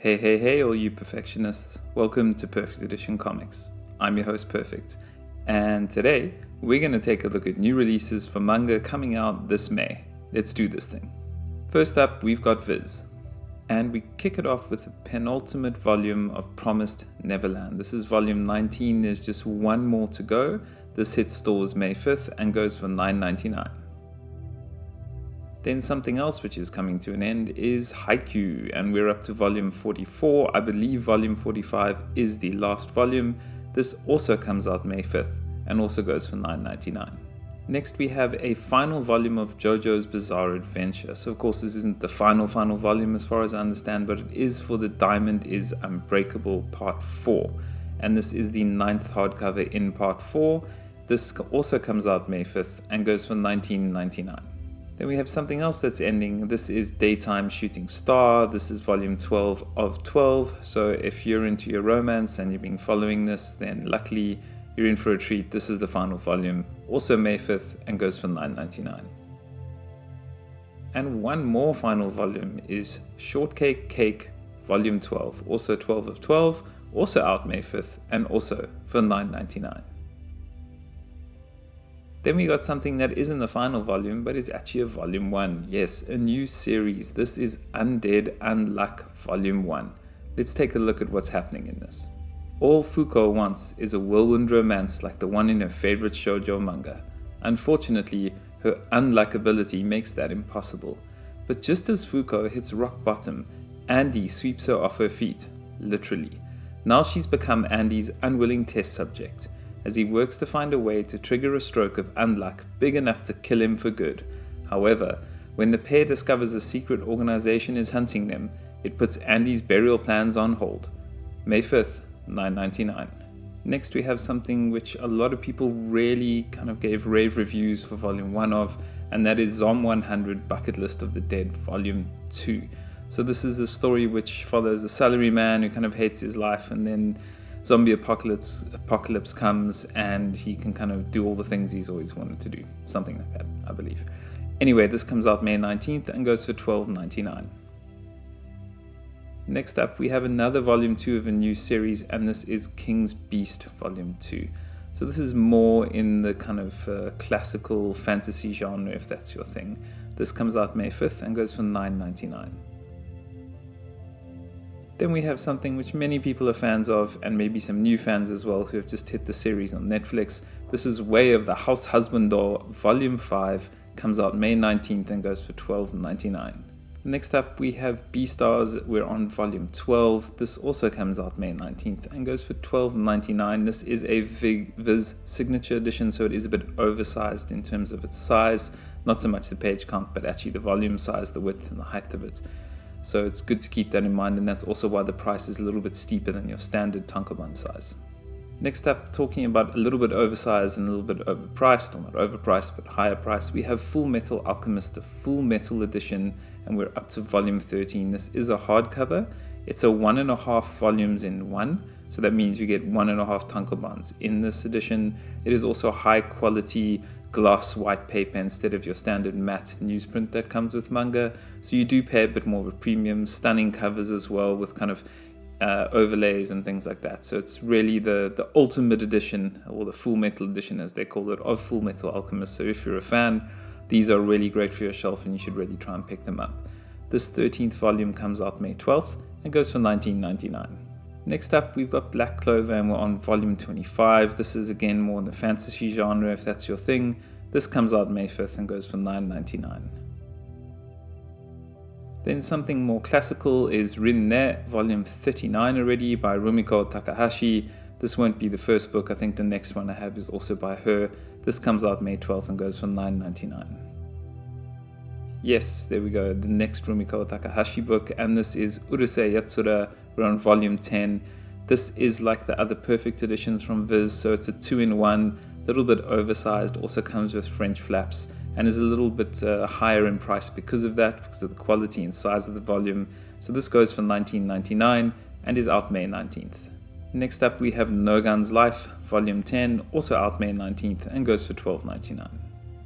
Hey, hey, hey, all you perfectionists. Welcome to Perfect Edition Comics. I'm your host, Perfect. And today, we're going to take a look at new releases for manga coming out this May. Let's do this thing. First up, we've got Viz. And we kick it off with the penultimate volume of Promised Neverland. This is volume 19. There's just one more to go. This hits stores May 5th and goes for $9.99. Then something else which is coming to an end is Haikyu, and we're up to volume 44. I believe volume 45 is the last volume. This also comes out May 5th and also goes for $9.99. Next we have a final volume of Jojo's Bizarre Adventure. So of course this isn't the final volume as far as I understand, but it is for the Diamond is Unbreakable Part 4. And this is the 9th hardcover in Part 4. This also comes out May 5th and goes for $19.99. Then we have something else that's ending. This is Daytime Shooting Star. This is volume 12 of 12. So if you're into your romance and you've been following this, then luckily you're in for a treat. This is the final volume, also May 5th, and goes for $9.99. And one more final volume is Shortcake Cake, volume 12, also 12 of 12, also out May 5th, and also for $9.99. Then we got something that isn't the final volume, but it's actually a volume 1. Yes, a new series. This is Undead Unluck volume 1. Let's take a look at what's happening in this. All Fuko wants is a whirlwind romance like the one in her favorite shoujo manga. Unfortunately, her unluck ability makes that impossible. But just as Fuko hits rock bottom, Andy sweeps her off her feet, literally. Now she's become Andy's unwilling test subject, as he works to find a way to trigger a stroke of unluck big enough to kill him for good. However, when the pair discovers a secret organization is hunting them, it puts Andy's burial plans on hold. May 5th, $9.99. Next we have something which a lot of people really kind of gave rave reviews for volume 1 of, and that is Zom 100 Bucket List of the Dead volume 2. So this is a story which follows a salaryman who kind of hates his life, and then zombie apocalypse comes and he can kind of do all the things he's always wanted to do. Something like that, I believe. Anyway, this comes out May 19th and goes for $12.99. Next up, we have another volume 2 of a new series, and this is King's Beast volume 2. So this is more in the kind of classical fantasy genre, if that's your thing. This comes out May 5th and goes for $9.99. Then we have something which many people are fans of, and maybe some new fans as well who have just hit the series on Netflix. This is Way of the Househusband volume 5, comes out May 19th and goes for $12.99. Next up we have Beastars. We're on volume 12. This also comes out May 19th and goes for $12.99. This is a Viz signature edition, so it is a bit oversized in terms of its size. Not so much the page count, but actually the volume size, the width and the height of it. So it's good to keep that in mind, and that's also why the price is a little bit steeper than your standard tankobon size. Next up, talking about a little bit oversized and a little bit overpriced, or not overpriced, but higher priced, we have Fullmetal Alchemist, the Fullmetal edition, and we're up to volume 13. This is a hardcover. It's a 1.5 volumes in one, so that means you get 1.5 tankobons in this edition. It is also high quality gloss white paper instead of your standard matte newsprint that comes with manga, so you do pay a bit more of a premium. Stunning covers as well with kind of overlays and things like that. So it's really the ultimate edition, or the Fullmetal edition as they call it, of Fullmetal Alchemist. So if you're a fan, these are really great for your shelf and you should really try and pick them up. This 13th volume comes out May 12th and goes for $19.99. Next up, we've got Black Clover, and we're on volume 25. This is again more in the fantasy genre, if that's your thing. This comes out May 5th and goes for $9.99. Then something more classical is Rinne, volume 39 already, by Rumiko Takahashi. This won't be the first book. I think the next one I have is also by her. This comes out May 12th and goes for $9.99. Yes, there we go, the next Rumiko Takahashi book, and this is Urusei Yatsura. We're on volume 10. This is like the other perfect editions from Viz, so it's a 2-in-1, little bit oversized, also comes with French flaps, and is a little bit higher in price because of that, because of the quality and size of the volume. So this goes for $19.99 and is out May 19th. Next up we have No Gun's Life, volume 10, also out May 19th and goes for $12.99.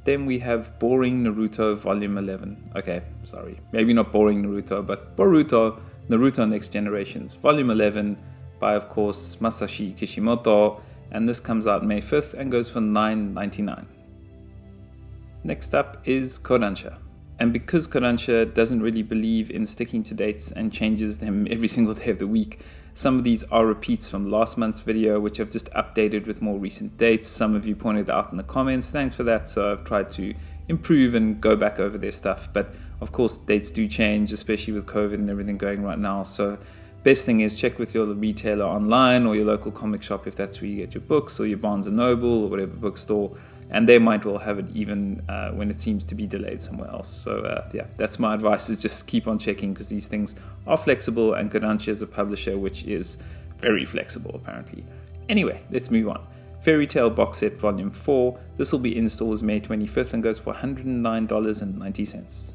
Then we have Boring Naruto volume 11. Okay, sorry, maybe not Boring Naruto, but Boruto Naruto Next Generations Volume 11 by, of course, Masashi Kishimoto, and this comes out May 5th and goes for $9.99. Next up is Kodansha. And because Kodansha doesn't really believe in sticking to dates and changes them every single day of the week, some of these are repeats from last month's video, which I've just updated with more recent dates. Some of you pointed out in the comments, thanks for that. So I've tried to improve and go back over their stuff. But of course, dates do change, especially with COVID and everything going right now. So best thing is check with your retailer online or your local comic shop if that's where you get your books, or your Barnes & Noble or whatever bookstore. And they might well have it even when it seems to be delayed somewhere else. So yeah, that's my advice, is just keep on checking, because these things are flexible, and Kodansha is a publisher which is very flexible apparently. Anyway, let's move on. Fairy Tail Box Set Volume 4. This will be in stores May 25th and goes for $109.90.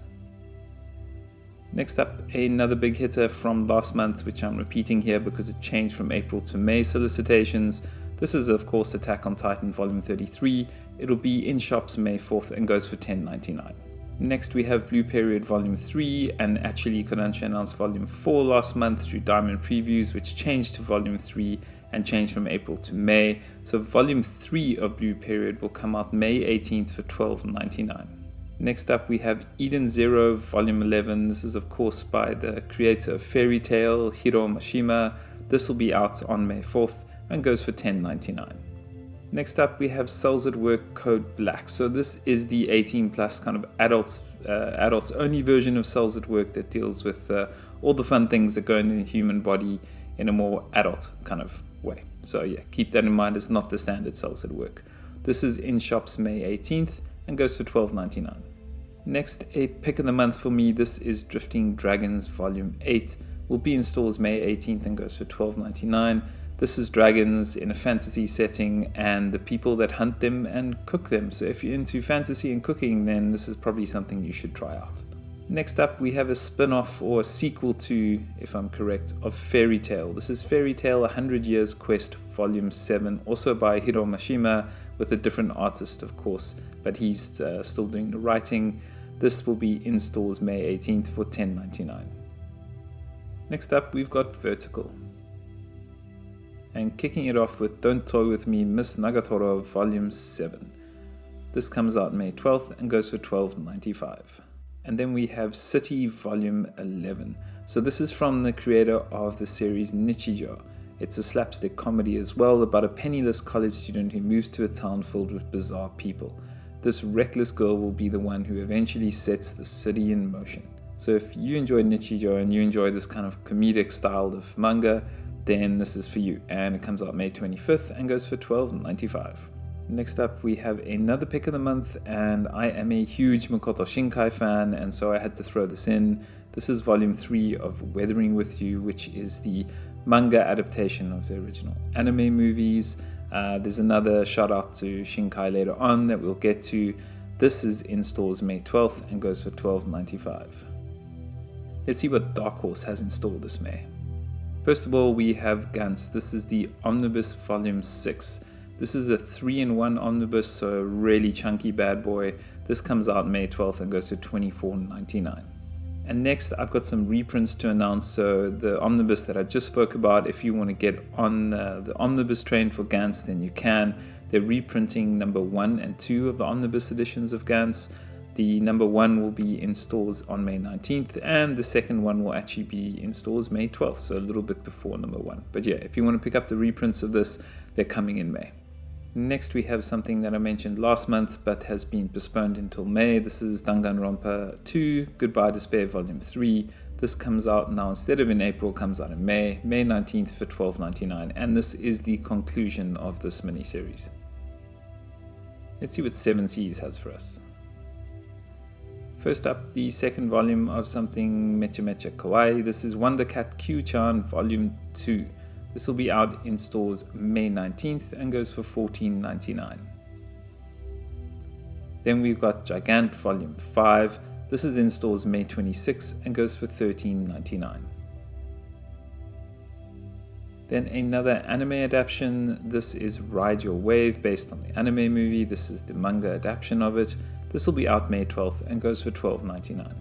Next up, another big hitter from last month, which I'm repeating here because it changed from April to May solicitations. This is, of course, Attack on Titan Volume 33. It'll be in shops May 4th and goes for $10.99. Next, we have Blue Period Volume 3, and actually Kodansha announced Volume 4 last month through Diamond Previews, which changed to Volume 3 and changed from April to May. So Volume 3 of Blue Period will come out May 18th for $12.99. Next up, we have Eden Zero Volume 11. This is, of course, by the creator of Fairy Tail, Hiro Mashima. This will be out on May 4th and goes for $10.99. Next up, we have Cells at Work Code Black. So this is the 18 plus kind of adults only version of Cells at Work that deals with all the fun things that go in the human body in a more adult kind of way. So yeah, keep that in mind. It's not the standard Cells at Work. This is in shops May 18th and goes for $12.99. Next, a pick of the month for me. This is Drifting Dragons Volume 8. Will be in stores May 18th and goes for $12.99. This is dragons in a fantasy setting and the people that hunt them and cook them. So if you're into fantasy and cooking, then this is probably something you should try out. Next up, we have a spin-off or a sequel to, if I'm correct, of Fairy Tail. This is Fairy Tail 100 Years Quest Volume 7, also by Hiro Mashima, with a different artist, of course, but he's still doing the writing. This will be in stores May 18th for $10.99. Next up, we've got Vertical. And kicking it off with Don't Toy With Me, Miss Nagatoro Volume 7. This comes out May 12th and goes for $12.95. And then we have City Volume 11. So this is from the creator of the series Nichijou. It's a slapstick comedy as well, about a penniless college student who moves to a town filled with bizarre people. This reckless girl will be the one who eventually sets the city in motion. So if you enjoy Nichijou and you enjoy this kind of comedic style of manga, then this is for you, and it comes out May 25th and goes for $12.95. Next up, we have another pick of the month, and I am a huge Makoto Shinkai fan, and so I had to throw this in. This is Volume 3 of Weathering With You, which is the manga adaptation of the original anime movies. There's another shout out to Shinkai later on that we'll get to. This is in stores May 12th and goes for $12.95. Let's see what Dark Horse has in store this May. First of all, we have Gantz. This is the Omnibus Volume 6. This is a 3-in-1 omnibus, so a really chunky bad boy. This comes out May 12th and goes to $24.99. And next, I've got some reprints to announce. So the omnibus that I just spoke about, if you want to get on the omnibus train for Gantz, then you can. They're reprinting number 1 and 2 of the omnibus editions of Gantz. The number 1 will be in stores on May 19th, and the second one will actually be in stores May 12th, so a little bit before number 1. But yeah, if you want to pick up the reprints of this, they're coming in May. Next, we have something that I mentioned last month, but has been postponed until May. This is Danganronpa 2, Goodbye Despair Volume 3. This comes out now, instead of in April, comes out in May 19th for $12.99, and this is the conclusion of this miniseries. Let's see what Seven Seas has for us. First up, the second volume of something Mecha Mecha Kawaii. This is Wondercat Kyuu-chan Volume 2. This will be out in stores May 19th and goes for $14.99. Then we've got Gigant Volume 5. This is in stores May 26th and goes for $13.99. Then another anime adaptation. This is Ride Your Wave, based on the anime movie. This is the manga adaptation of it. This will be out May 12th and goes for $12.99.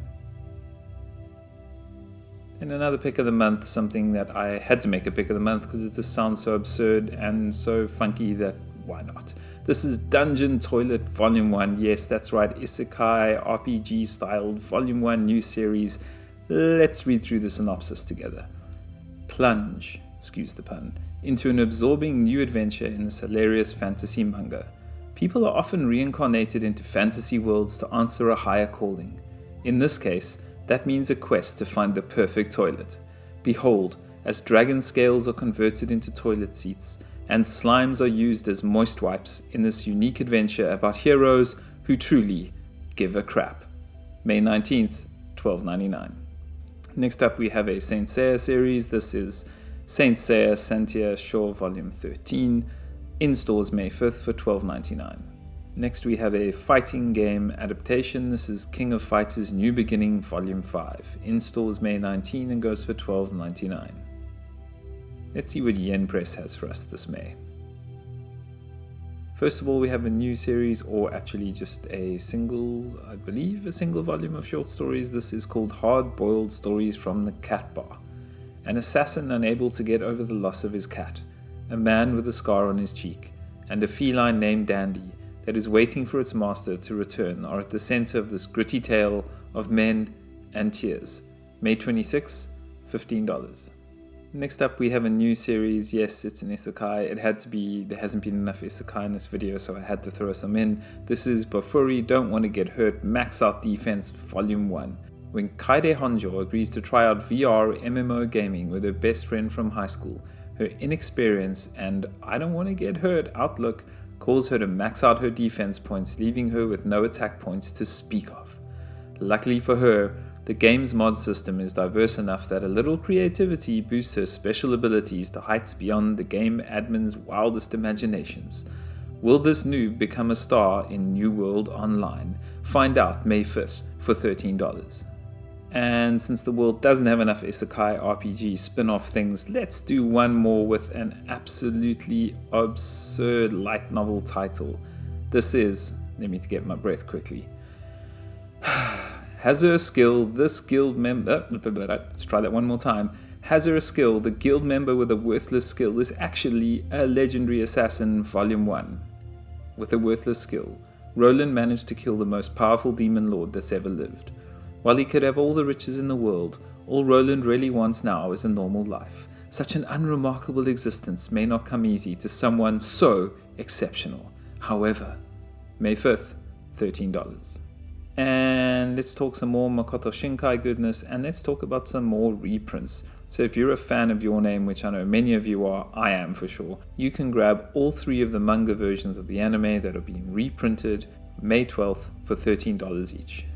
In another pick of the month, something that I had to make a pick of the month because it just sounds so absurd and so funky that why not? This is Dungeon Toilet Volume 1. Yes, that's right, Isekai RPG styled Volume 1 new series. Let's read through the synopsis together. Plunge, excuse the pun, into an absorbing new adventure in this hilarious fantasy manga. People are often reincarnated into fantasy worlds to answer a higher calling. In this case, that means a quest to find the perfect toilet. Behold, as dragon scales are converted into toilet seats, and slimes are used as moist wipes in this unique adventure about heroes who truly give a crap. May 19th, $12.99. Next up we have a Saint Seiya series. This is Saint Seiya Santia Shore Volume 13, in stores May 5th for $12.99. Next we have a fighting game adaptation. This is King of Fighters New Beginning Volume 5, in stores May 19 and goes for $12.99. Let's see what Yen Press has for us this May. First of all, we have a new series, or actually just a single volume of short stories. This is called Hard-Boiled Stories from the Cat Bar. An assassin unable to get over the loss of his cat, a man with a scar on his cheek, and a feline named Dandy that is waiting for its master to return are at the center of this gritty tale of men and tears. May 26, $15. Next up we have a new series. Yes, it's an isekai. It had to be, there hasn't been enough isekai in this video, so I had to throw some in. This is Bofuri Don't Want to Get Hurt Max Out Defense Volume 1. When Kaide Honjo agrees to try out VR MMO gaming with her best friend from high school, her inexperience and I don't want to get hurt outlook cause her to max out her defense points, leaving her with no attack points to speak of. Luckily for her, the game's mod system is diverse enough that a little creativity boosts her special abilities to heights beyond the game admin's wildest imaginations. Will this noob become a star in New World Online? Find out May 5th for $13. And since the world doesn't have enough isekai RPG spin-off things, let's do one more with an absolutely absurd light novel title. This is, let me get my breath quickly. Has her a skill, this guild member, let's try that one more time. Has her a skill, the guild member with a worthless skill is actually a legendary assassin, Volume 1. With a worthless skill, Roland managed to kill the most powerful demon lord that's ever lived. While he could have all the riches in the world, all Roland really wants now is a normal life. Such an unremarkable existence may not come easy to someone so exceptional. However, May 5th, $13. And let's talk some more Makoto Shinkai goodness, and let's talk about some more reprints. So if you're a fan of Your Name, which I know many of you are, I am for sure, you can grab all 3 of the manga versions of the anime that are being reprinted May 12th for $13 each.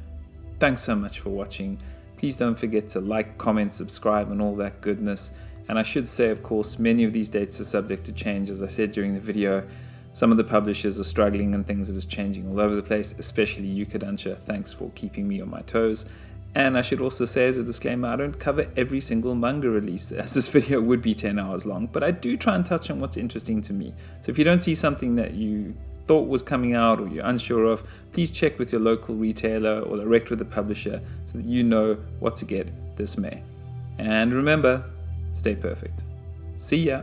Thanks so much for watching. Please don't forget to like, comment, subscribe, and all that goodness. And I should say, of course, many of these dates are subject to change. As I said during the video, some of the publishers are struggling and things are just changing all over the place, especially you, Kodansha. Thanks for keeping me on my toes. And I should also say as a disclaimer, I don't cover every single manga release, as this video would be 10 hours long, but I do try and touch on what's interesting to me. So if you don't see something that you thought was coming out or you're unsure of, please check with your local retailer or direct with the publisher so that you know what to get this May. And remember, stay perfect. See ya!